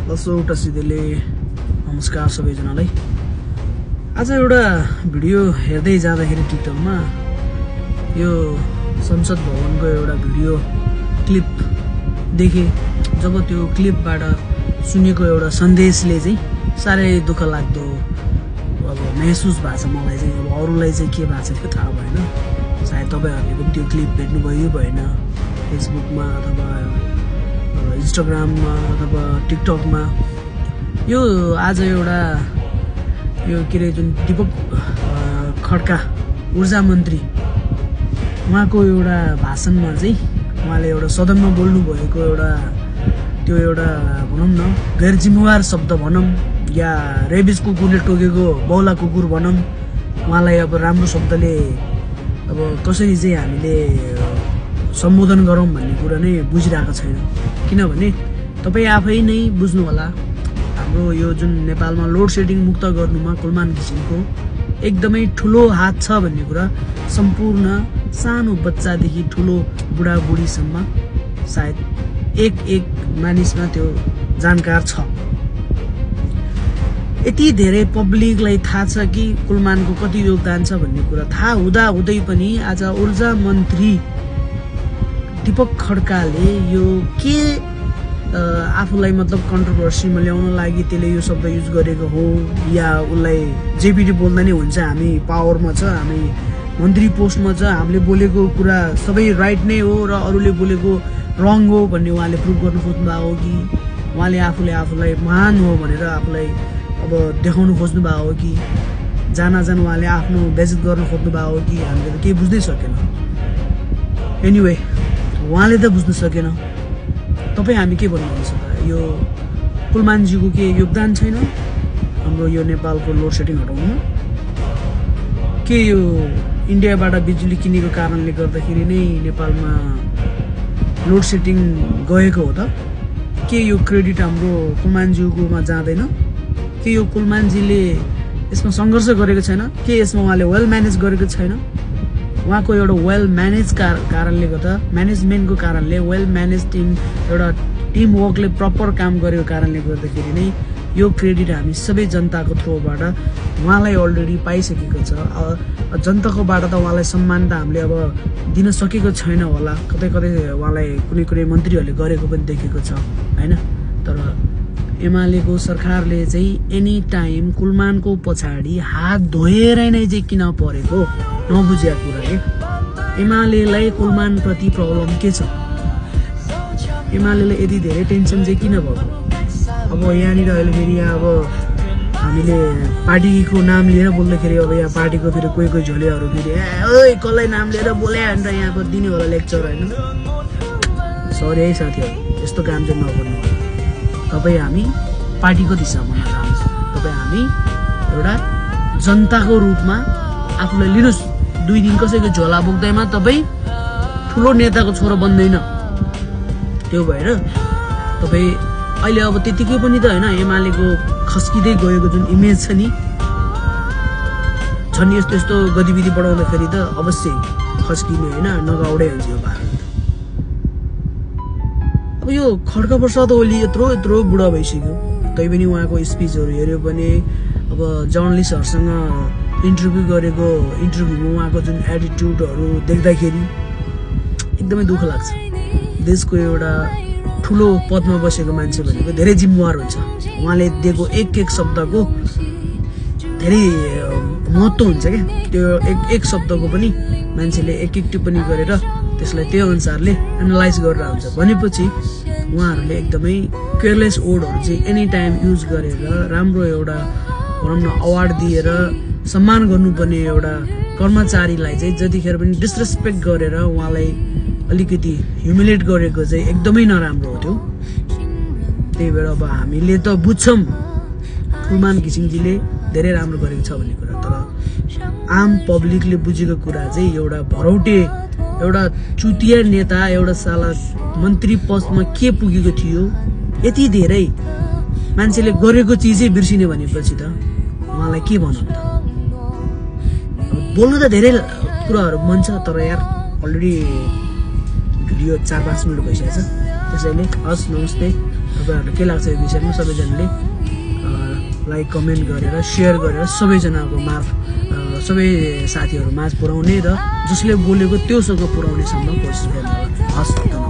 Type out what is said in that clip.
लसौटा सिधेले नमस्कार सबैजनालाई। आज एउटा भिडियो हेर्दै जाँदाखेरि टिकटकमा यो संसद भवनको एउटा भिडियो क्लिप देखेँ। जब त्यो क्लिपबाट सुनेको एउटा सन्देशले चाहिँ साह्रै दुःख लाग्दो अब महसुस भएको छ मलाई चाहिँ। अब अरूलाई चाहिँ के भएको छ त्यो थाहा भएन, सायद तपाईँहरूले पनि त्यो क्लिप भेट्नुभयो भएन, फेसबुकमा अथवा इन्स्टाग्राममा अथवा टिकटकमा। यो आज एउटा यो के अरे जुन दीपक खड्का ऊर्जा मन्त्री उहाँको एउटा भाषणमा चाहिँ उहाँले एउटा सदनमा बोल्नुभएको एउटा त्यो एउटा भनौँ न गैर जिम्मेवार शब्द भनौँ या रेबिस कुकुरले टोकेको बौला कुकुर भनौँ, उहाँलाई अब राम्रो शब्दले अब कसरी चाहिँ हामीले सम्बोधन गरौँ भन्ने कुरा नै बुझिरहेको छैन। किनभने तपाईँ आफै नै बुझ्नु होला, हाम्रो यो जुन नेपालमा लोड सेडिङ मुक्त गर्नुमा कुलमान घिसिङको एकदमै ठुलो हात छ भन्ने कुरा सम्पूर्ण सानो बच्चादेखि ठुलो बुढाबुढीसम्म सायद एक मानिसमा त्यो जानकार छ। यति धेरै पब्लिकलाई थाहा छ कि कुलमानको कति योगदान छ भन्ने कुरा थाहा हुँदा हुँदै पनि आज ऊर्जा मन्त्री दीपक खड्काले यो के आफूलाई मतलब कन्ट्रोभर्सीमा ल्याउन लागि त्यसले यो शब्द युज गरेको हो या उसलाई जेपिटी बोल्दा नै हुन्छ, हामी पावरमा छ, हामी मन्त्री पोस्टमा छ, हामीले बोलेको कुरा सबै राइट नै हो र अरूले बोलेको रङ हो भन्ने उहाँले प्रुभ गर्न खोज्नु भएको हो कि उहाँले आफूलाई महान हो भनेर आफूलाई अब देखाउनु खोज्नु भएको हो कि जान उहाँले आफ्नो बेइज्जत गर्न खोज्नु भएको हो कि हामीले त केही बुझ्नै सकेन। एनिवे उहाँले त बुझ्नु सकेन, तपाईँ हामी के भन्नुहुन्छ त? यो कुलमानजीको के योगदान छैन हाम्रो यो नेपालको लोड सेडिङ हटाउनुमा? के यो इन्डियाबाट बिजुली किनेको कारणले गर्दाखेरि नै नेपालमा लोड सेडिङ गएको हो त? के यो क्रेडिट हाम्रो कुलमानजीकोमा जाँदैन? के यो कुलमानजीले यसमा सङ्घर्ष गरेको छैन? के यसमा उहाँले वेल म्यानेज गरेको छैन? उहाँको एउटा वेल म्यानेज कारणले गर्दा, म्यानेजमेन्टको कारणले, वेल म्यानेज एउटा टिम वर्कले प्रपर काम गरेको कारणले गर्दाखेरि नै यो क्रेडिट हामी सबै जनताको थ्रुबाट उहाँलाई अलरेडी पाइसकेको छ। जनताकोबाट त उहाँलाई सम्मान त हामीले अब दिन सकेको छैन होला, कतै उहाँलाई कुनै मन्त्रीहरूले गरेको पनि देखेको छ होइन। तर एमालेको सरकारले चाहिँ एनी टाइम कुलमानको पछाडि हात धोएर नै चाहिँ किन परेको नबुझेको कुरा के? एमालेलाई कुलमानप्रति प्रब्लम के छ? एमालेलाई यति धेरै टेन्सन चाहिँ किन भएको? अब यहाँनिर अहिले फेरि अब हामीले पार्टीको नाम लिएर बोल्दाखेरि अब यहाँ पार्टीको फेरि कोही झोलेहरू फेरि ओइ कसलाई नाम लिएर बोले भनेर यहाँ दिने होला लेक्चर होइन। सरी है साथीहरू, यस्तो काम चाहिँ नगर्नु। तपाईँ हामी पार्टीको दिशामा नजानुहोस्, तपाईँ हामी एउटा जनताको रूपमा आफूलाई लिनुहोस्। 2 दिन कसैको झोला बोक्दैमा तपाईँ ठुलो नेताको छोरो बन्दैन। त्यो भएर तपाईँ अहिले अब त्यतिकै पनि त होइन, एमालेको खस्किँदै गएको जुन इमेज छ नि, छन् यस्तो गतिविधि बढाउँदाखेरि त अवश्य खस्किने होइन, नगाउडै हुन्छ यो भारत। अब यो खड्का प्रसाद ओली यत्रो बुढा भइसक्यो, तैपनि उहाँको स्पिचहरू हेऱ्यो भने अब जर्नलिस्टहरूसँग इन्टरभ्यू गरेको इन्टरभ्यूमा उहाँको जुन एटिट्युडहरू देख्दाखेरि एकदमै दुःख लाग्छ। देशको एउटा ठुलो पदमा बसेको मान्छे भनेको धेरै जिम्मेवार हुन्छ। उहाँले दिएको एक शब्दको धेरै महत्त्व हुन्छ क्या। त्यो एक शब्दको पनि मान्छेले एक टिप्पणी गरेर त्यसलाई त्यो अनुसारले एनालाइज गरेर हुन्छ भनेपछि उहाँहरूले एकदमै केयरलेस वर्डहरू चाहिँ एनी टाइम युज गरेर राम्रो एउटा भनौँ न अवार्ड दिएर सम्मान गर्नुपर्ने एउटा कर्मचारीलाई चाहिँ जतिखेर पनि डिसरेस्पेक्ट गरेर उहाँलाई अलिकति ह्युमिलेट गरेको चाहिँ एकदमै नराम्रो हो त्यो। त्यही भएर अब हामीले त बुझ्छौँ कुलमान घिसिङजीले धेरै राम्रो गरेको छ भन्ने कुरा, तर आम पब्लिकले बुझेको कुरा चाहिँ एउटा भरौटे एउटा चुतिया नेता एउटा साला मन्त्री पदमा के पुगेको थियो, यति धेरै मान्छेले गरेको चिजै बिर्सिने भनेपछि त उहाँलाई के भनौँ त? बोल्नु त धेरै कुराहरू मन छ, तर यार अलरेडी भिडियो 4-5 मिनट भइसकेको छ। त्यसैले हस्, नमस्ते। तपाईहरुलाई के लाग्छ यो विषयमा सबैजनाले लाइक कमेन्ट गरेर शेयर गरेर सबैजनाको सबै साथीहरु माझ पुर्याउने र जसले बोलेको त्योसँग पुर्याउने सम्म कोसिस गर्नु होला। हस्।